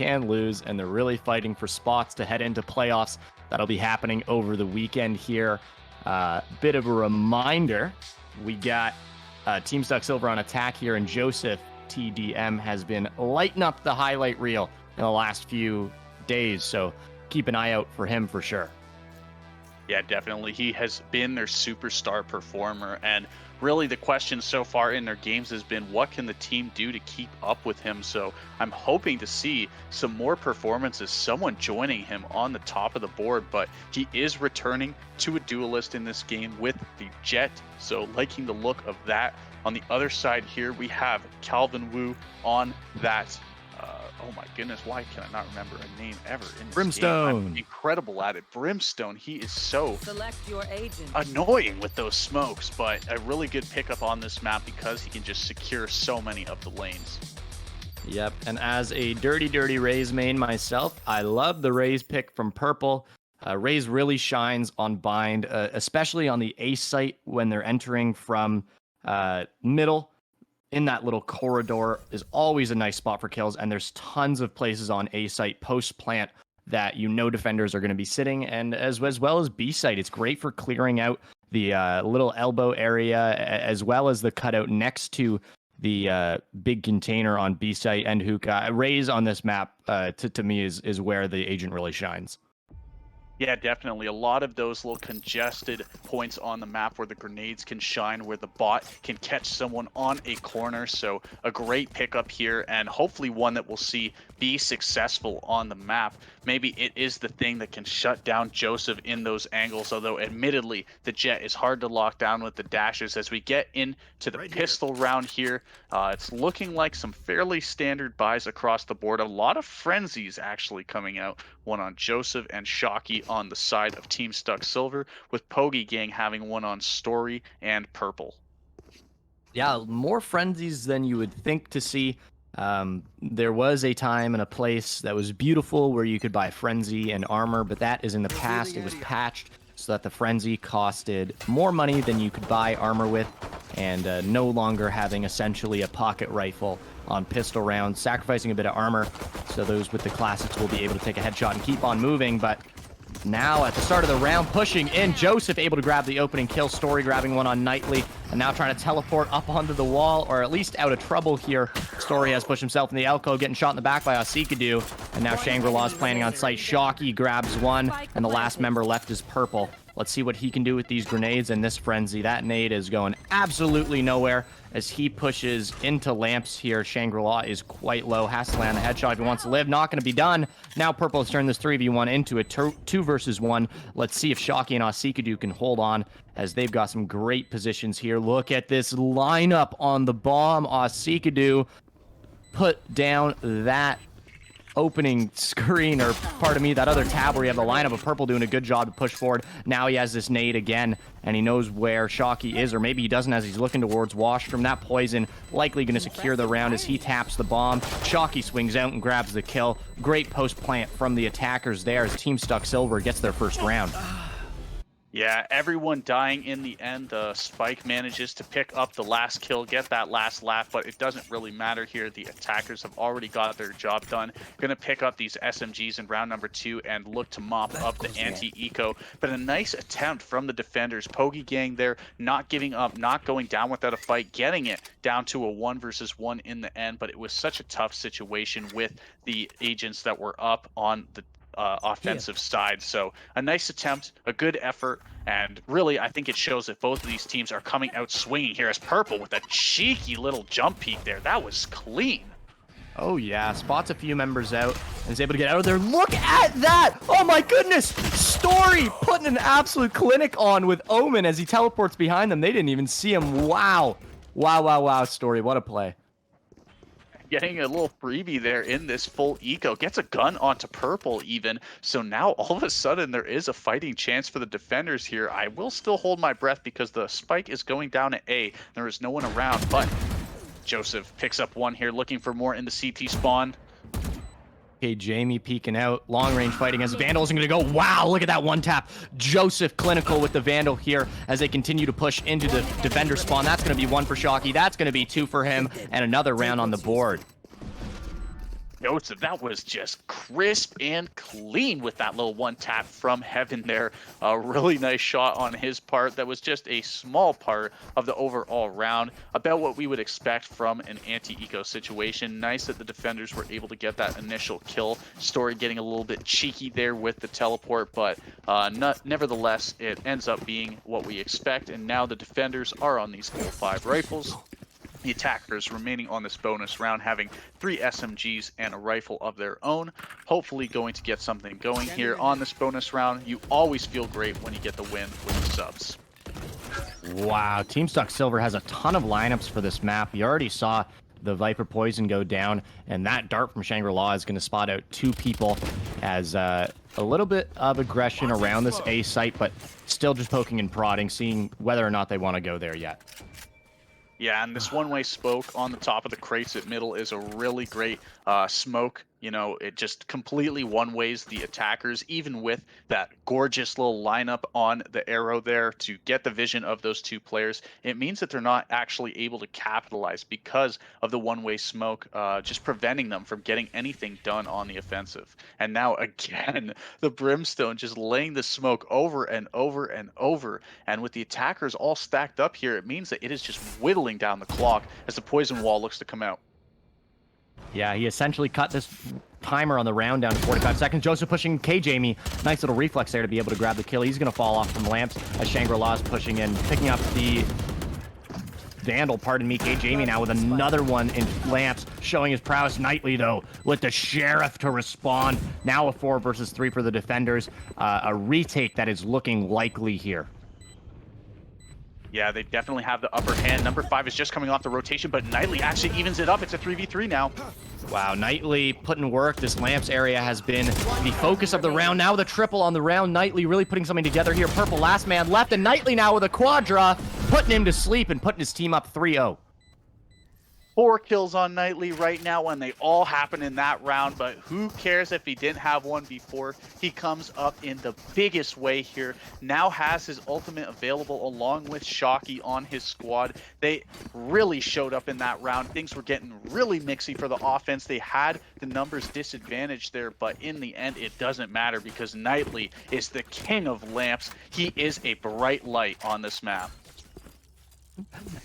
can lose, and they're really fighting for spots to head into playoffs. That'll be happening over the weekend here. Bit of a reminder, we got Team Stuck Silver on attack here, and Joseph TDM has been lighting up the highlight reel in the last few days, so keep an eye out for him for sure. Yeah, definitely. He has been their superstar performer, and really the question so far in their games has been, what can the team do to keep up with him? So I'm hoping to see some more performances, someone joining him on the top of the board, but he is returning to a duelist in this game with the Jet, so liking the look of that. On the other side here, we have Calvin Wu on that. Oh my goodness, why can I not remember a name ever in this Brimstone. game? I'm incredible at it. Brimstone, he is so Select your agent. annoying with those smokes, but a really good pickup on this map because he can just secure so many of the lanes. Yep, and as a dirty Raze main myself, I love the Raze pick from Purple. Raze really shines on bind, especially on the A site when they're entering from middle. In that little corridor is always a nice spot for kills, and there's tons of places on A site post plant that defenders are going to be sitting, and as well as B site. It's great for clearing out the little elbow area, as well as the cutout next to the big container on B site and hookah. Raze on this map, to me, is where the agent really shines. Yeah, definitely. A lot of those little congested points on the map where the grenades can shine, where the bot can catch someone on a corner. So a great pickup here, and hopefully one that we'll see be successful on the map. Maybe it is the thing that can shut down Joseph in those angles, although admittedly the Jet is hard to lock down with the dashes. As we get into the pistol round here, it's looking like some fairly standard buys across the board. A lot of frenzies actually coming out, one on Joseph and Shocky on the side of Team Stuck Silver, with Pogi Gang having one on Story and Purple. Yeah, more frenzies than you would think to see. There was a time and a place that was beautiful where you could buy frenzy and armor, but that is in the past. It was patched so that the frenzy costed more money than you could buy armor with, and no longer having essentially a pocket rifle on pistol rounds, sacrificing a bit of armor so those with the classics will be able to take a headshot and keep on moving. But now at the start of the round, pushing in, Joseph able to grab the opening kill, Story grabbing one on Nightly, and now trying to teleport up onto the wall, or at least out of trouble here. Story has pushed himself in the Elko, getting shot in the back by Asikadu, and now Shangri-La's planning on site. Shocky grabs one, and the last member left is Purple. Let's see what he can do with these grenades and this frenzy. That nade is going absolutely nowhere as he pushes into lamps here. Shangri-La is quite low. Has to land the headshot if he wants to live. Not going to be done. Now Purple has turned this 3v1 into a 2 versus 1. Let's see if Shocky and Asikadu can hold on, as they've got some great positions here. Look at this lineup on the bomb. Asikadu put down that opening screen, or pardon me, that other tab where you have the lineup of Purple doing a good job to push forward. Now he has this nade again, and he knows where Shocky is, or maybe he doesn't as he's looking towards Washroom. That poison likely going to secure the round as he taps the bomb. Shocky swings out and grabs the kill. Great post plant from the attackers there as Team Stuck Silver gets their first round. Yeah, everyone dying in the end. The Spike manages to pick up the last kill, get that last laugh, but it doesn't really matter here. The attackers have already got their job done. Going to pick up these SMGs in round number 2 and look to mop up the anti-eco. But a nice attempt from the defenders. Pogi Gang there, not giving up, not going down without a fight, getting it down to a 1 versus 1 in the end. But it was such a tough situation with the agents that were up on the offensive side. So a nice attempt, a good effort, and really I think it shows that both of these teams are coming out swinging here, as Purple with a cheeky little jump peek there. That was clean. Oh yeah, spots a few members out and is able to get out of there. Look at that! Oh my goodness! Story putting an absolute clinic on with Omen as he teleports behind them. They didn't even see him. Wow. Wow, Story. What a play. Getting a little freebie there in this full eco. Gets a gun onto Purple even. So now all of a sudden there is a fighting chance for the defenders here. I will still hold my breath because the spike is going down at A. There is no one around, but Joseph picks up one here, looking for more in the CT spawn. Okay, Jamie peeking out. Long range fighting as Vandal isn't going to go. Wow, look at that one tap. Joseph clinical with the Vandal here as they continue to push into the defender spawn. That's going to be 1 for Shocky. That's going to be 2 for him, and another round on the board. Joseph, that was just crisp and clean with that little one tap from Heaven there. A really nice shot on his part. That was just a small part of the overall round. About what we would expect from an anti-eco situation. Nice that the defenders were able to get that initial kill. Story getting a little bit cheeky there with the teleport, but nevertheless, it ends up being what we expect. And now the defenders are on these full 5 rifles. The attackers remaining on this bonus round having 3 SMGs and a rifle of their own. Hopefully going to get something going here on this bonus round. You always feel great when you get the win with the subs. Wow, Team Stuck Silver has a ton of lineups for this map. You already saw the Viper Poison go down, and that dart from Shangri-La is going to spot out 2 people as a little bit of aggression around this A site, but still just poking and prodding, seeing whether or not they want to go there yet. Yeah, and this one-way smoke on the top of the crates at middle is a really great smoke. You know, it just completely one-ways the attackers, even with that gorgeous little lineup on the arrow there to get the vision of those 2 players. It means that they're not actually able to capitalize because of the one-way smoke, just preventing them from getting anything done on the offensive. And now, again, the Brimstone just laying the smoke over and over and over. And with the attackers all stacked up here, it means that it is just whittling down the clock as the poison wall looks to come out. Yeah, he essentially cut this timer on the round down to 45 seconds. Joseph pushing K Jamie. Nice little reflex there to be able to grab the kill. He's going to fall off from Lamps as Shangri-La's pushing in, picking up the Vandal, pardon me. K Jamie now with another one in Lamps, showing his prowess. Nightly, though, with the Sheriff to respond. Now a 4 versus 3 for the defenders. A retake that is looking likely here. Yeah, they definitely have the upper hand. Number 5 is just coming off the rotation, but Nightly actually evens it up. It's a 3v3 now. Wow, Nightly putting work. This Lamps area has been the focus of the round. Now with a triple on the round. Nightly really putting something together here. Purple last man left, and Nightly now with a quadra, putting him to sleep and putting his team up 3-0. 4 kills on Nightly right now, and they all happen in that round, but who cares if he didn't have one before? He comes up in the biggest way here. Now has his ultimate available along with Shocky on his squad. They really showed up in that round. Things were getting really mixy for the offense. They had the numbers disadvantage there, but in the end, it doesn't matter because Nightly is the king of lamps. He is a bright light on this map.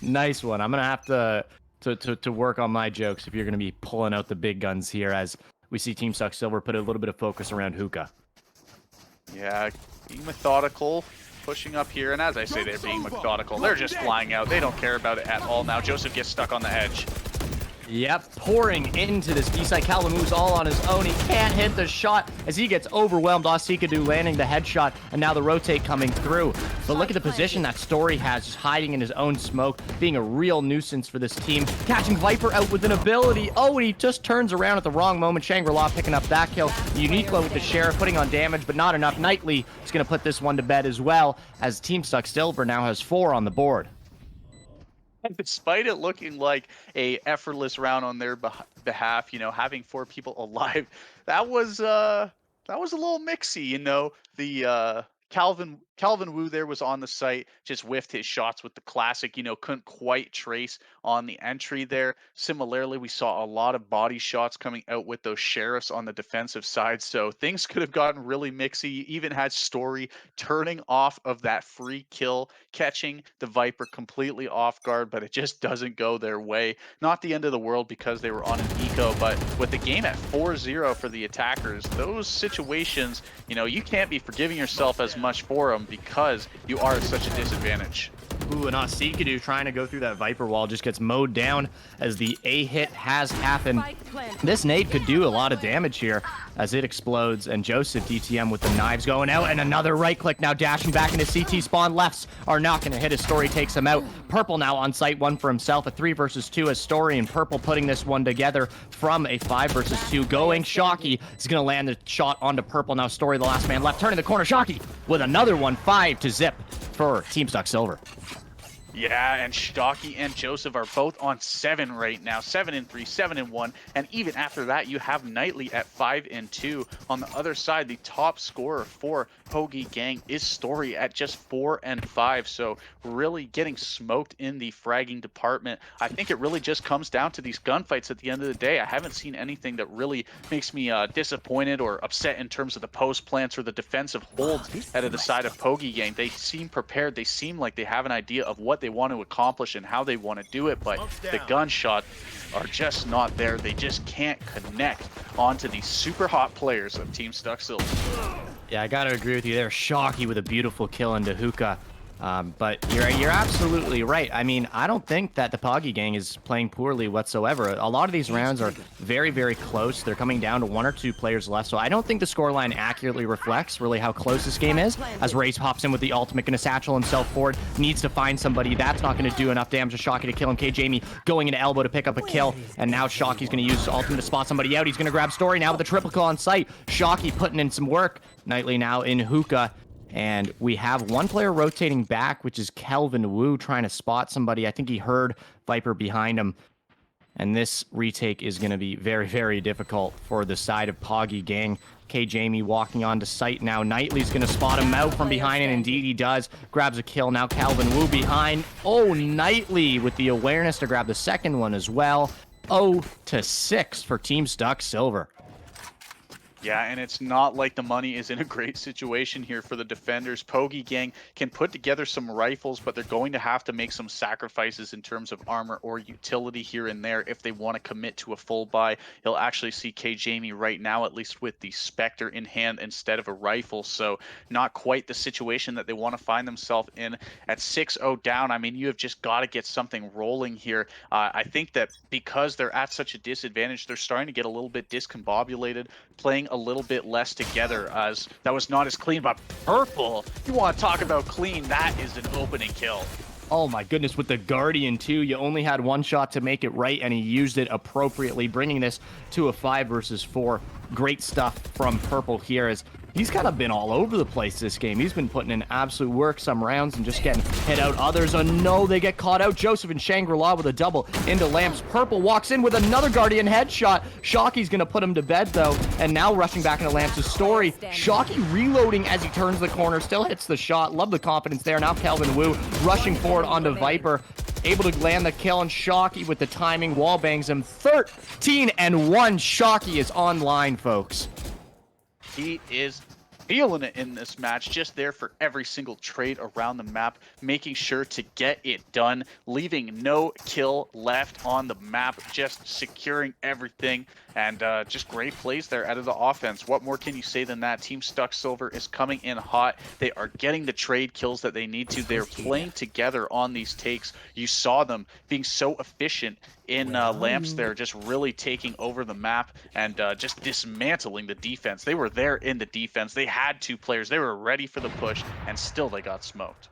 Nice one. I'm going to have to work on my jokes if you're going to be pulling out the big guns here, as we see Team Stuck Silver put a little bit of focus around Hookah. Yeah, being methodical, pushing up here, and as I say, they're being methodical. They're just flying out. They don't care about it at all now. Joseph gets stuck on the edge. Yep, pouring into this B-side. Calvin moves all on his own. He can't hit the shot as he gets overwhelmed. Asikadu landing the headshot, and now the rotate coming through. But look at the position that Story has, just hiding in his own smoke, being a real nuisance for this team. Catching Viper out with an ability. Oh, and he just turns around at the wrong moment. Shangri-La picking up that kill. Uniqlo with the Sheriff putting on damage, but not enough. Nightly is going to put this one to bed as well, as Team Stuck Silver now has 4 on the board. Despite it looking like a effortless round on their behalf, you know, having 4 people alive, that was a little mixy, you know. The Calvin Wu there was on the site, just whiffed his shots with the classic, you know, couldn't quite trace on the entry there. Similarly, we saw a lot of body shots coming out with those Sheriffs on the defensive side, so things could have gotten really mixy. Even had Story turning off of that free kill, catching the Viper completely off guard, but it just doesn't go their way. Not the end of the world because they were on an eco, but with the game at 4-0 for the attackers, those situations, you know, you can't be forgiving yourself as much for them because you are at such a disadvantage. Ooh, and Asikadu trying to go through that Viper wall just gets mowed down as the A hit has happened. This nade could do a lot of damage here as it explodes, and Joseph DTM with the knives going out, and another right click now dashing back into CT spawn. Lefts are not going to hit as Story takes him out. Purple now on site, 1 for himself, a 3 versus 2 as Story and Purple putting this one together from a 5 versus 2 going. Shocky is going to land the shot onto Purple. Now Story, the last man left, turning the corner. Shocky with another one, 5 to zip for Team Stuck Silver. Yeah, and Stocky and Joseph are both on 7 right now. 7-3, 7-1. And even after that, you have Knightley at 5-2. On the other side, the top scorer for Hoagie Gang is Story at just 4-5. So really getting smoked in the fragging department. I think it really just comes down to these gunfights at the end of the day. I haven't seen anything that really makes me disappointed or upset in terms of the post plants or the defensive holds out of the side of Hoagie Gang. They seem prepared. They seem like they have an idea of what they want to accomplish and how they want to do it, but the gunshots are just not there. They just can't connect onto these super hot players of Team Stuck Silver. Yeah, I gotta agree with you there. Shocky with a beautiful kill into Hookah. But you're absolutely right. I mean, I don't think that the Poggy Gang is playing poorly whatsoever. A lot of these rounds are very, very close. They're coming down to 1 or 2 players left, so I don't think the scoreline accurately reflects really how close this game is. As Race pops in with the ultimate, gonna satchel himself forward, needs to find somebody. That's not gonna do enough damage to Shocky to kill him. Jamie going into elbow to pick up a kill, and now Shocky's gonna use his ultimate to spot somebody out. He's gonna grab Story now with a triple kill on sight. Shocky putting in some work. Knightley now in Hookah. And we have one player rotating back, which is Kelvin Wu trying to spot somebody. I think he heard Viper behind him. And this retake is going to be very, very difficult for the side of Poggy Gang. Jamie walking onto site now. Knightley's going to spot him out from behind, and indeed he does. Grabs a kill. Now Calvin Wu behind. Oh, Knightley with the awareness to grab the second one as well. 0-6 for Team Stuck Silver. Yeah, and it's not like the money is in a great situation here for the defenders. Poggy Gang can put together some rifles, but they're going to have to make some sacrifices in terms of armor or utility here and there if they want to commit to a full buy. You'll actually see Jamie right now, at least with the Spectre in hand instead of a rifle. So not quite the situation that they want to find themselves in at 6-0 down. I mean, you have just got to get something rolling here. I think that because they're at such a disadvantage, they're starting to get a little bit discombobulated, playing a little bit less together, as that was not as clean. But Purple, you want to talk about clean, that is an opening kill. Oh my goodness, with the Guardian too. You only had one shot to make it right, and he used it appropriately, bringing this to a 5 versus 4. Great stuff from Purple here, as he's kind of been all over the place this game. He's been putting in absolute work some rounds and just getting hit out others. Oh no, they get caught out. Joseph and Shangri-La with a double into Lamps. Purple walks in with another Guardian headshot. Shocky's going to put him to bed though, and now rushing back into Lamps' Story. Shocky reloading as he turns the corner, still hits the shot. Love the confidence there. Now Calvin Wu rushing forward onto Viper, able to land the kill, and Shocky with the timing wall bangs him. 13-1. Shocky is online, folks. He is feeling it in this match, just there for every single trade around the map, making sure to get it done, leaving no kill left on the map, just securing everything, and just great plays there out of the offense. What more can you say than that? Team Stuck Silver is coming in hot. They are getting the trade kills that they need to. They're playing together on these takes. You saw them being so efficient in Lamps there, just really taking over the map and just dismantling the defense. They were there in the defense. They had 2 players. They were ready for the push, and still they got smoked.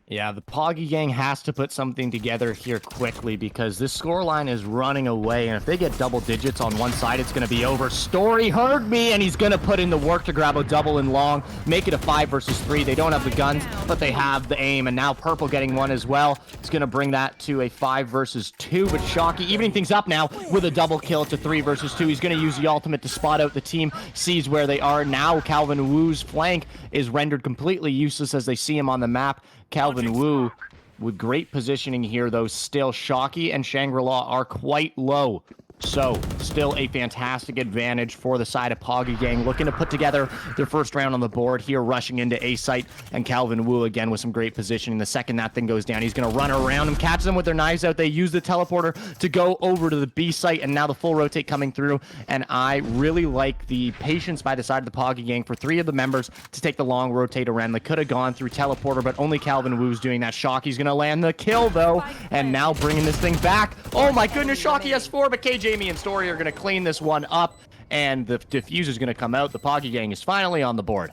Yeah, the Poggy Gang has to put something together here quickly, because this scoreline is running away, and if they get double digits on one side, it's going to be over. Story heard me, and he's going to put in the work to grab a double and long, make it a 5 versus 3. They don't have the guns, but they have the aim, and now Purple getting one as well. It's going to bring that to a 5 versus 2, but Shocky evening things up now with a double kill. It's a 3 versus 2. He's going to use the ultimate to spot out the team, sees where they are. Now Calvin Wu's flank is rendered completely useless as they see him on the map. Calvin Wu with great positioning here, though. Still, Shocky and Shangri-La are quite low. So, still a fantastic advantage for the side of Poggy Gang, looking to put together their first round on the board here, rushing into A site, and Calvin Wu again with some great positioning. The second that thing goes down, he's going to run around and catch them with their knives out. They use the teleporter to go over to the B site, and now the full rotate coming through, and I really like the patience by the side of the Poggy Gang for 3 of the members to take the long rotate around. They could have gone through teleporter, but only Calvin Wu's doing that. Shocky's going to land the kill, though, and now bringing this thing back. Oh my goodness, Shocky has 4, but Jamie and Story are going to clean this one up, and the diffuser's going to come out. The Poggy Gang is finally on the board.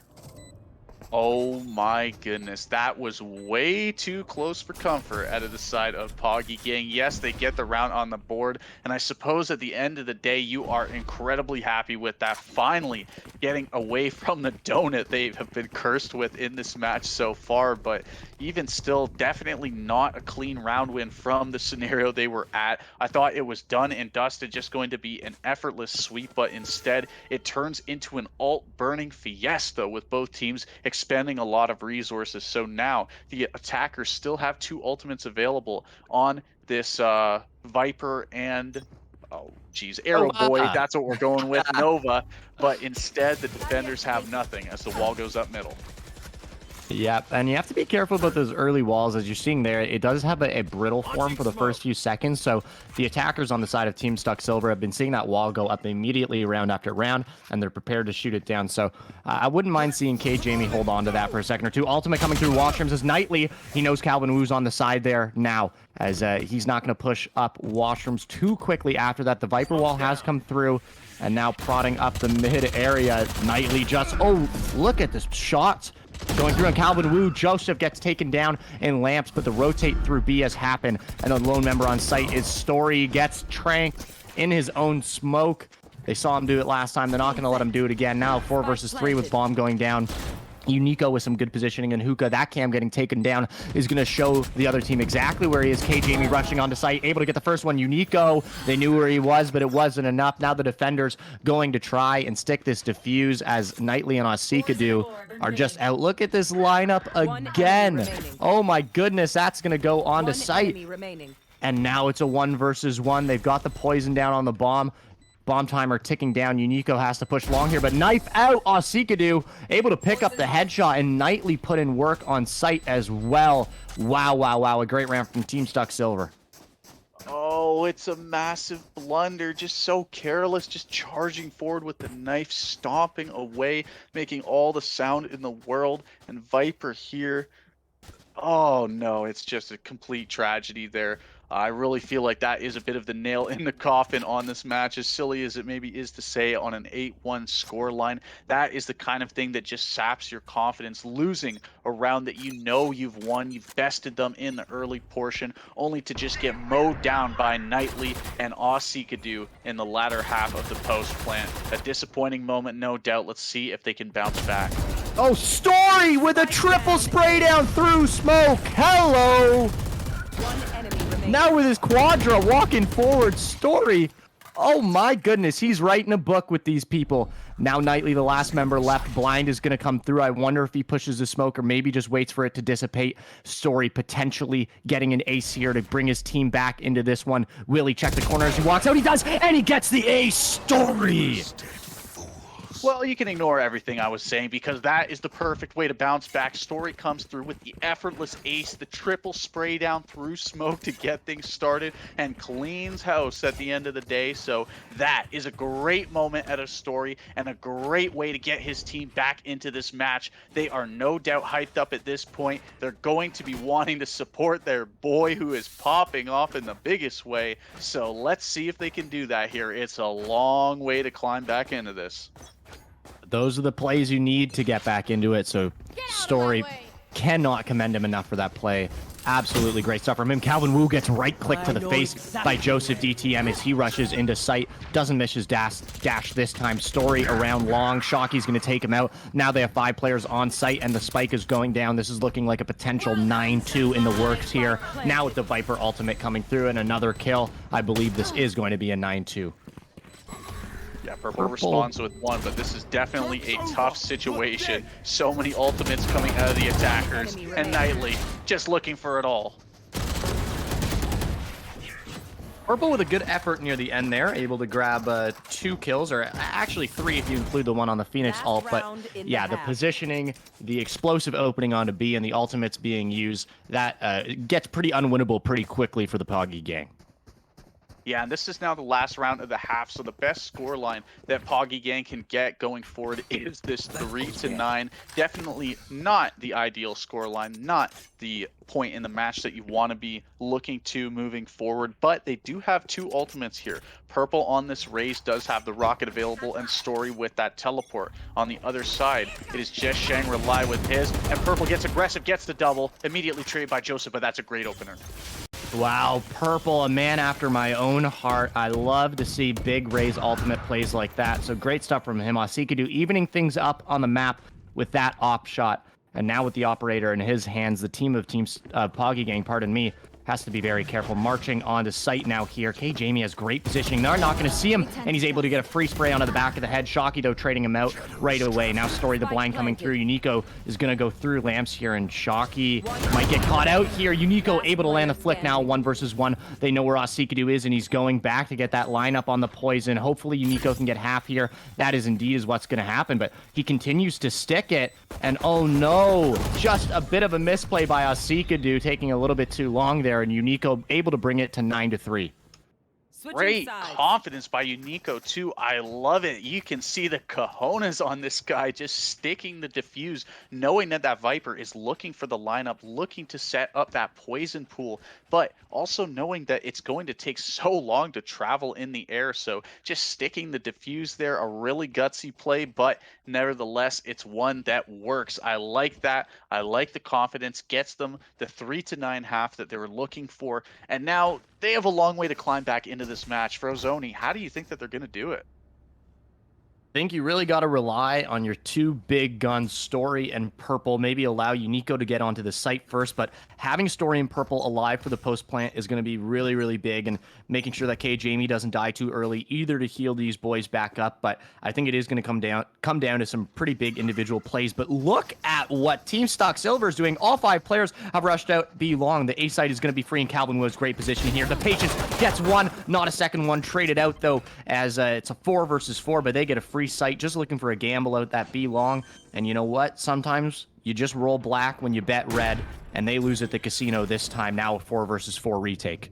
Oh my goodness, that was way too close for comfort out of the side of Poggy Gang. Yes, they get the round on the board, and I suppose at the end of the day, you are incredibly happy with that. Finally getting away from the donut they have been cursed with in this match so far, but even still, definitely not a clean round win from the scenario they were at. I thought it was done and dusted, just going to be an effortless sweep, but instead it turns into an alt-burning fiesta with both teams expending a lot of resources. So now the attackers still have 2 ultimates available on this Viper and Arrow Boy. Nova. That's what we're going with, Nova. But instead, the defenders have nothing as the wall goes up middle. Yep, and you have to be careful about those early walls. As you're seeing there, it does have a brittle form for the first few seconds, so the attackers on the side of Team Stuck Silver have been seeing that wall go up immediately round after round, and they're prepared to shoot it down. So I wouldn't mind seeing Jamie hold on to that for a second or two. Ultimate coming through Washrooms is Nightly. He knows Calvin Wu's on the side there now, as he's not going to push up Washrooms too quickly after that. The Viper wall has come through, and now prodding up the mid area. Nightly just, oh, look at this shots going through on Calvin Wu. Joseph gets taken down in lamps, but the rotate through B has happened, and a lone member on site is Story. Gets tranked in his own smoke. They saw him do it last time. They're not going to let him do it again. Now 4 versus 3 with bomb going down. Unico with some good positioning, and Hookah, that cam getting taken down, is going to show the other team exactly where he is. Jamie rushing onto site, able to get the first one. Unico, they knew where he was, but it wasn't enough. Now the defenders going to try and stick this defuse, as Nightly and Osikadu are just out. Look at this lineup again. Oh my goodness, that's going to go onto site. And now it's a 1 versus 1. They've got the poison down on the bomb. Bomb timer ticking down. Unico has to push long here, but knife out. Osikadu able to pick up the headshot, and Nightly put in work on site as well. Wow, wow, wow. A great round from Team Stuck Silver. Oh, it's a massive blunder. Just so careless, just charging forward with the knife, stomping away, making all the sound in the world. And Viper here. Oh no, it's just a complete tragedy there. I really feel like that is a bit of the nail in the coffin on this match, as silly as it maybe is to say on an 8-1 scoreline. That is the kind of thing that just saps your confidence. Losing a round that you know you've won, you've bested them in the early portion, only to just get mowed down by Nightly and Osikadu in the latter half of the post plant. A disappointing moment, no doubt. Let's see if they can bounce back. Oh, Story with a triple spray down through smoke. Hello. Now with his Quadra walking forward, Story. Oh my goodness, he's writing a book with these people. Now Nightly, the last member left. Blind is going to come through. I wonder if he pushes the smoke or maybe just waits for it to dissipate. Story potentially getting an ace here to bring his team back into this one. Will he check the corner as he walks out? He does, and he gets the ace. Story. Well, you can ignore everything I was saying, because that is the perfect way to bounce back. Story comes through with the effortless ace, the triple spray down through smoke to get things started, and cleans house at the end of the day. So that is a great moment at a Story, and a great way to get his team back into this match. They are no doubt hyped up at this point. They're going to be wanting to support their boy who is popping off in the biggest way. So let's see if they can do that here. It's a long way to climb back into this. Those are the plays you need to get back into it. So Story cannot commend him enough for that play. Absolutely great stuff from him. Calvin Wu gets right click to the face by Joseph DTM as he rushes into sight. Doesn't miss his dash this time. Story around long. Shockey's going to take him out. Now they have 5 players on site, and the spike is going down. This is looking like a potential 9-2 in the works here. Now with the Viper ultimate coming through and another kill, I believe this is going to be a 9-2. Yeah, Purple responds with 1, but this is definitely a tough situation. So many ultimates coming out of the attackers, and Nightly just looking for it all. Purple with a good effort near the end there, able to grab 2 kills, or actually 3 if you include the one on the Phoenix ult. But yeah, the positioning, the explosive opening onto B, and the ultimates being used, that gets pretty unwinnable pretty quickly for the Poggy gang. Yeah, and this is now the last round of the half, so the best scoreline that Poggy Gang can get going forward is this 3-9. Definitely not the ideal scoreline, not the point in the match that you want to be looking to moving forward, but they do have two ultimates here. Purple on this raise does have the rocket available, and Story with that teleport. On the other side, it is just Shangri-La with his, and Purple gets aggressive, gets the double, immediately traded by Joseph, but that's a great opener. Wow, Purple, a man after my own heart. I love to see big Ray's ultimate plays like that. So great stuff from him. Asikadu evening things up on the map with that op shot. And now with the operator in his hands, the team of Poggy Gang, pardon me, has to be very careful. Marching onto site now here. Jamie has great positioning. They're not going to see him, and he's able to get a free spray onto the back of the head. Shocky, though, trading him out right away. Now Story the blind coming through. Unico is going to go through Lamps here, and Shocky might get caught out here. Unico able to land the flick now, 1 versus 1. They know where Asikadu is, and he's going back to get that lineup on the poison. Hopefully Unico can get half here. That is indeed what's going to happen, but he continues to stick it, and oh no, just a bit of a misplay by Asikadu, taking a little bit too long there, and Unico able to bring it to 9-3. Great confidence by Unico too. I love it. You can see the cojones on this guy just sticking the diffuse, knowing that that Viper is looking for the lineup, looking to set up that poison pool, but also knowing that it's going to take so long to travel in the air. So just sticking the diffuse there, a really gutsy play, but nevertheless, it's one that works. I like that. I like the confidence, gets them the 3-9 half that they were looking for. And now they have a long way to climb back into this match. Frozoni, how do you think that they're going to do it? I think you really got to rely on your two big guns, Story and Purple. Maybe allow Unico to get onto the site first, but having Story and Purple alive for the post plant is going to be really, really big, and making sure that Jamie doesn't die too early either to heal these boys back up. But I think it is going to come down to some pretty big individual plays. But look at what Team Stock Silver is doing. All 5 players have rushed out B long. The A side is going to be free, and Calvin Wood's great position here. The Patience gets one, not a second one. Traded out though, as it's a 4 versus 4, but they get a free site, just looking for a gamble out that B long. And you know what? Sometimes you just roll black when you bet red, and they lose at the casino this time. Now a 4 versus 4 retake.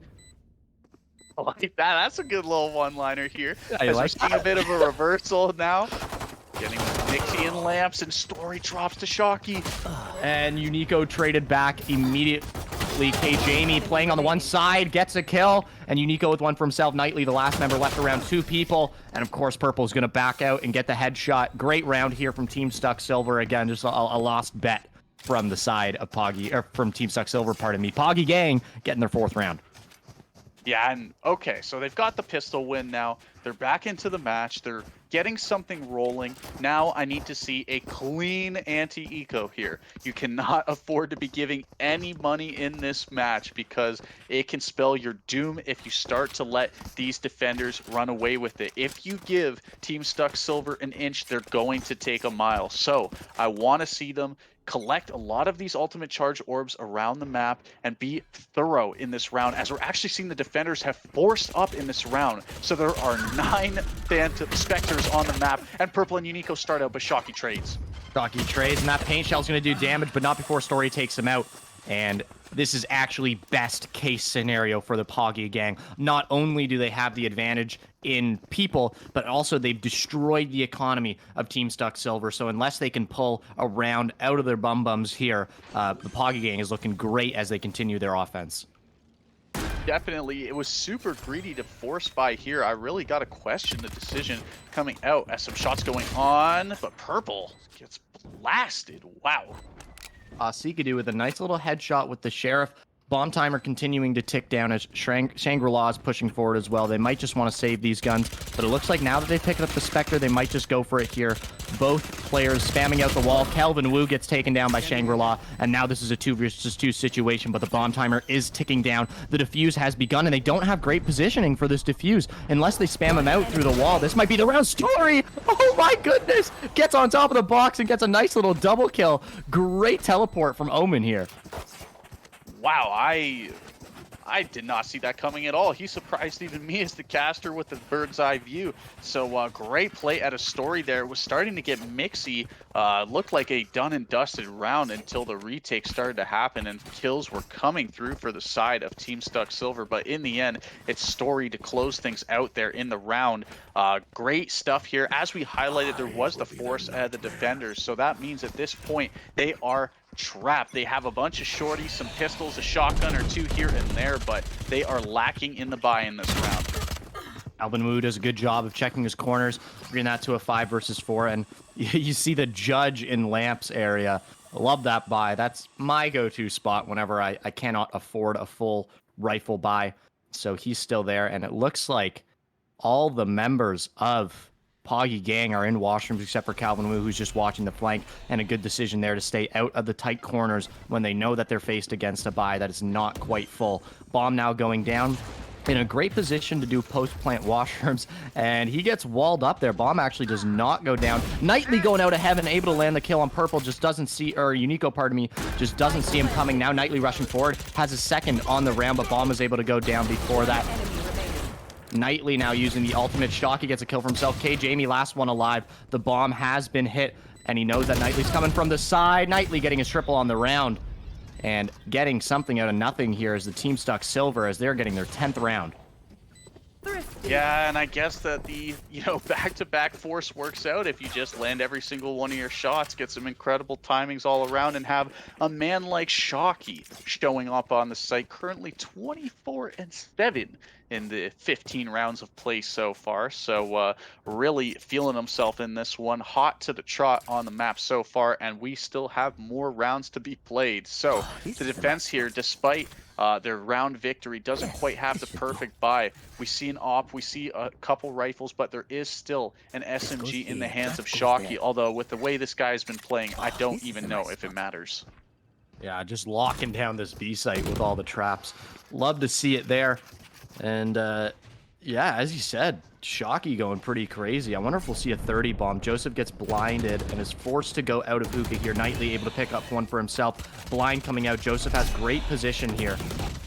I like that. That's a good little one-liner here. I As like we're seeing a bit of a reversal now. Getting Nixie and Lamps, and Story drops to Shocky. And Unico traded back immediately. Jamie playing on the one side, gets a kill, and Unico with one for himself. Nightly, the last member, left around 2 people. And of course, Purple's going to back out and get the headshot. Great round here from Team Stuck Silver. Again, just a lost bet from the side of Poggy, or from Team Stuck Silver, pardon me. Poggy Gang getting their 4th round. Yeah, and okay, so they've got the pistol win now. They're back into the match. They're getting something rolling. Now I need to see a clean anti-eco here. You cannot afford to be giving any money in this match, because it can spell your doom if you start to let these defenders run away with it. If you give Team Stuck Silver an inch, they're going to take a mile. So I want to see them collect a lot of these ultimate charge orbs around the map and be thorough in this round, as we're actually seeing the defenders have forced up in this round. So there are 9 Phantom Spectres on the map, and Purple and Unico start out, but Shocky trades. Shocky trades, and that paint shell's going to do damage, but not before Story takes him out. And this is actually best case scenario for the Poggy Gang. Not only do they have the advantage in people, but also they've destroyed the economy of Team Stuck Silver. So unless they can pull a round out of their bum-bums here, the Poggy Gang is looking great as they continue their offense. Definitely. It was super greedy to force by here. I really got to question the decision coming out as some shots going on, but Purple gets blasted. Wow. Asikadu with a nice little headshot with the Sheriff. Bomb timer continuing to tick down as Shangri-La is pushing forward as well. They might just want to save these guns, but it looks like now that they've picked up the Spectre, they might just go for it here. Both players spamming out the wall. Kelvin Wu gets taken down by Shangri-La, and now this is a 2 versus 2 situation, but the bomb timer is ticking down. The defuse has begun, and they don't have great positioning for this defuse unless they spam him out through the wall. This might be the round. Story! Oh my goodness! Gets on top of the box and gets a nice little double kill. Great teleport from Omen here. Wow, I I did not see that coming at all. He surprised even me as the caster with the bird's eye view. So great play at a story there. It was starting to get mixy. Looked like a done and dusted round until the retake started to happen and kills were coming through for the side of Team Stuck Silver. But in the end, it's story to close things out there in the round. Great stuff here. As we highlighted, there was the force of the defenders. So that means at this point, they are trapped. They have a bunch of shorties, some pistols, a shotgun or two here and there, but they are lacking in the buy in this round. Alvin Wu does a good job of checking his corners, bringing that to a 5 versus 4, and you see the judge in Lamps area. Love that buy. That's my go-to spot whenever I cannot afford a full rifle buy. So he's still there, and it looks like all the members of Poggy Gang are in washrooms except for Calvin Wu, who's just watching the flank, and a good decision there to stay out of the tight corners when they know that they're faced against a buy that is not quite full. Bomb now going down. In a great position to do post-plant washrooms, and he gets walled up there. Bomb actually does not go down. Nightly going out of heaven, able to land the kill on Purple, just doesn't see, or Unico, pardon me, just doesn't see him coming. Now Nightly rushing forward, has a second on the round, but Bomb is able to go down before that. Nightly now using the ultimate. Shocky gets a kill for himself. Jamie, last one alive. The bomb has been hit, and he knows that Nightly's coming from the side. Nightly getting his triple on the round, and getting something out of nothing here as the Team Stuck Silver, as they're getting their 10th round. Yeah, and I guess that the, back-to-back force works out if you just land every single one of your shots, get some incredible timings all around, and have a man like Shocky showing up on the site, currently 24-7 in the 15 rounds of play so far. So really feeling himself in this one, hot to the trot on the map so far, and we still have more rounds to be played. So the defense here, despite their round victory, doesn't quite have the perfect buy. We see an op, we see a couple rifles, but there is still an SMG in the hands of Shocky, although with the way this guy's been playing, I don't even know if it matters. Yeah, just locking down this B site with all the traps. Love to see it there. And yeah, as you said, Shocky going pretty crazy. I wonder if we'll see a 30 bomb. Joseph gets blinded and is forced to go out of hookah here. Nightly able to pick up one for himself. Blind coming out. Joseph has great position here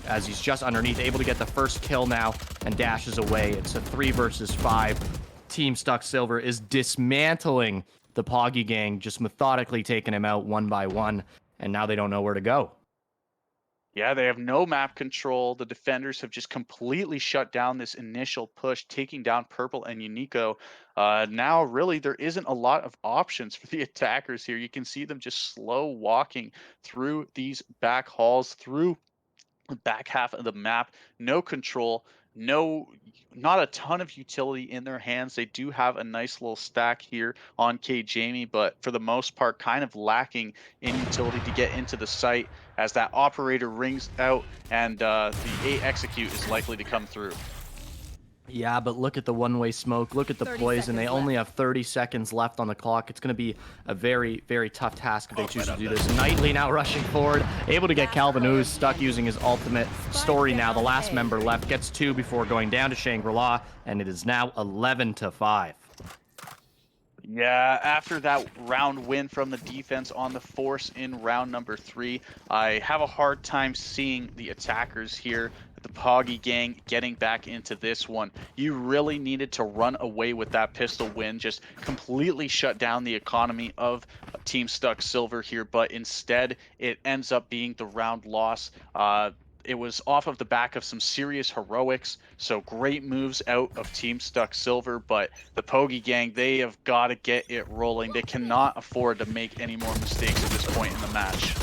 as he's just underneath, able to get the first kill now and dashes away. It's a 3 versus 5. Team Stuck Silver is dismantling the Poggy Gang, just methodically taking him out one by one, and now they don't know where to go. Yeah, they have no map control. The defenders have just completely shut down this initial push, taking down Purple and Unico. Now, really, there isn't a lot of options for the attackers here. You can see them just slow walking through these back halls, through the back half of the map. No control, not a ton of utility in their hands. They do have a nice little stack here on Jamie, but for the most part, kind of lacking in utility to get into the site as that operator rings out and the A execute is likely to come through. Yeah, but look at the one-way smoke. Look at the poison. They only have 30 seconds left on the clock. It's going to be a very, very tough task if they choose to do this. Nightly now rushing forward, able to get Calvin, who's stuck using his ultimate. Story now, the last member left, gets 2 before going down to Shangri-La, and it is now 11-5. Yeah, after that round win from the defense on the force in round number 3, I have a hard time seeing the attackers here, the Poggy Gang, getting back into this one. You really needed to run away with that pistol win, just completely shut down the economy of Team Stuck Silver here, but instead it ends up being the round loss. It was off of the back of some serious heroics, so great moves out of Team Stuck Silver, but the Poggy Gang, they have got to get it rolling. They cannot afford to make any more mistakes at this point in the match.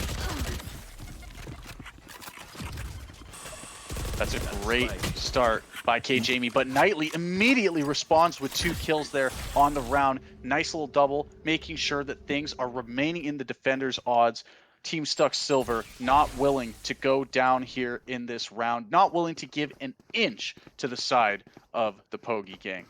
That's a great start by Jamie, but Nightly immediately responds with 2 kills there on the round. Nice little double, making sure that things are remaining in the defenders' odds. Team Stuck Silver not willing to go down here in this round, not willing to give an inch to the side of the Poggy Gang.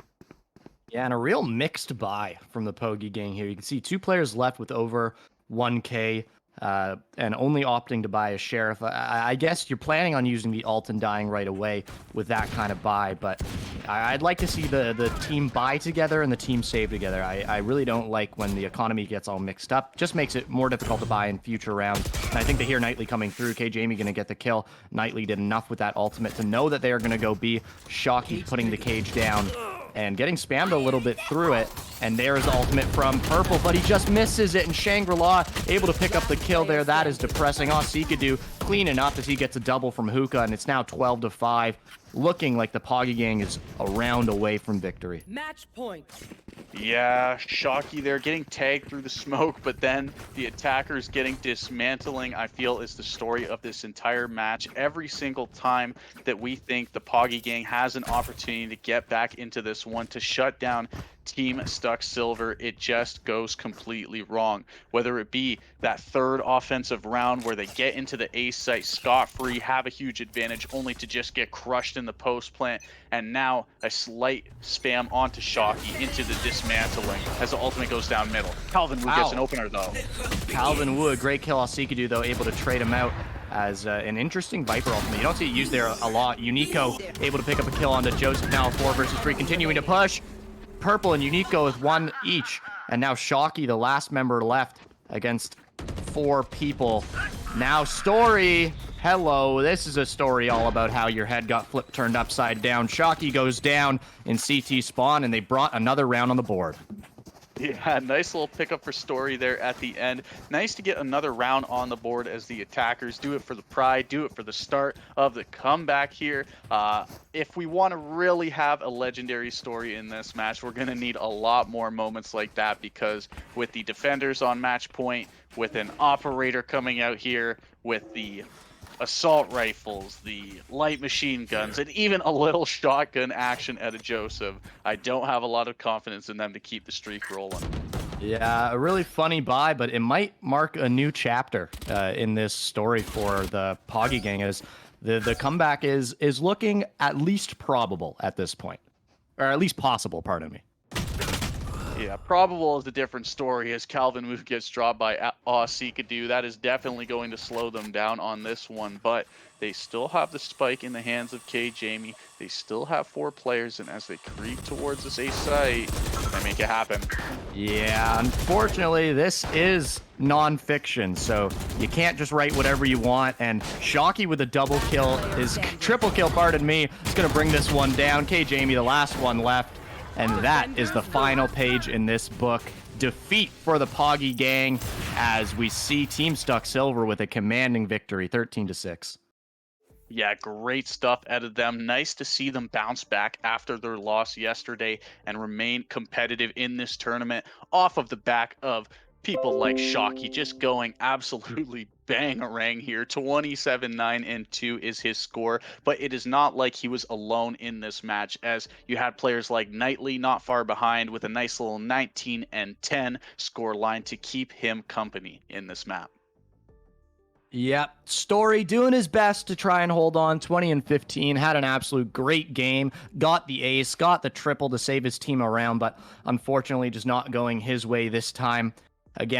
Yeah, and a real mixed buy from the Poggy Gang here. You can see 2 players left with over 1K. and only opting to buy a Sheriff. I guess you're planning on using the ult and dying right away with that kind of buy, but I'd like to see the team buy together and the team save together. I really don't like when the economy gets all mixed up. Just makes it more difficult to buy in future rounds. And I think they hear Knightley coming through. Jamie going to get the kill. Knightley did enough with that ultimate to know that they are going to go B. Shocky putting the cage down and getting spammed a little bit through it. And there's the ultimate from Purple, but he just misses it, and Shangri-La able to pick up the kill there. That is depressing. All he could do, clean enough as he gets a double from Hookah, and it's now 12-5, looking like the Poggy gang is a round away from victory. Match point. Yeah, Shocky there getting tagged through the smoke, but then the attackers getting dismantling, I feel, is the story of this entire match. Every single time that we think the Poggy gang has an opportunity to get back into this one, to shut down Team Stuck Silver, it just goes completely wrong. Whether it be that third offensive round where they get into the A site scot-free, have a huge advantage, only to just get crushed in the post plant, and now a slight spam onto Shocky into the dismantling as the ultimate goes down middle. Calvin Wu gets an opener though. Calvin Wu, a great kill. Sikadu though able to trade him out as an interesting Viper ultimate. You don't see it used there a lot. Unico able to pick up a kill onto Joseph. Now 4 versus 3, continuing to push. Purple and Unico with 1 each, and now Shocky, the last member left, against 4 people. Now Story, hello, this is a story all about how your head got flipped, turned upside down. Shocky goes down in CT spawn, and they brought another round on the board. Yeah, nice little pickup for Story there at the end. Nice to get another round on the board as the attackers do it for the pride, do it for the start of the comeback here. If we want to really have a legendary story in this match, we're going to need a lot more moments like that, because with the defenders on match point, with an operator coming out here, with the assault rifles, the light machine guns, and even a little shotgun action out of Joseph, I don't have a lot of confidence in them to keep the streak rolling. Yeah, a really funny buy, but it might mark a new chapter in this story for the Poggy gang, as the comeback is looking at least probable at this point, or at least possible, pardon me. Yeah, probable is a different story as Calvin Wu gets dropped by Sikadu. That is definitely going to slow them down on this one, but they still have the spike in the hands of Jamie. They still have 4 players, and as they creep towards this A site, they make it happen. Yeah, unfortunately, this is non-fiction, so you can't just write whatever you want, and Shocky with a double kill, his triple kill, pardon me, is going to bring this one down. Jamie, the last one left. And that is the final page in this book. Defeat for the Poggy gang, as we see Team Stuck Silver with a commanding victory, 13-6. Yeah, great stuff out of them. Nice to see them bounce back after their loss yesterday and remain competitive in this tournament off of the back of people like Shocky just going absolutely bangarang here. 27-9-2 is his score, but it is not like he was alone in this match, as you had players like Knightley not far behind with a nice little 19-10 score line to keep him company in this map. Yep, Story doing his best to try and hold on. 20-15, had an absolute great game, got the ace, got the triple to save his team around, but unfortunately just not going his way this time. Again,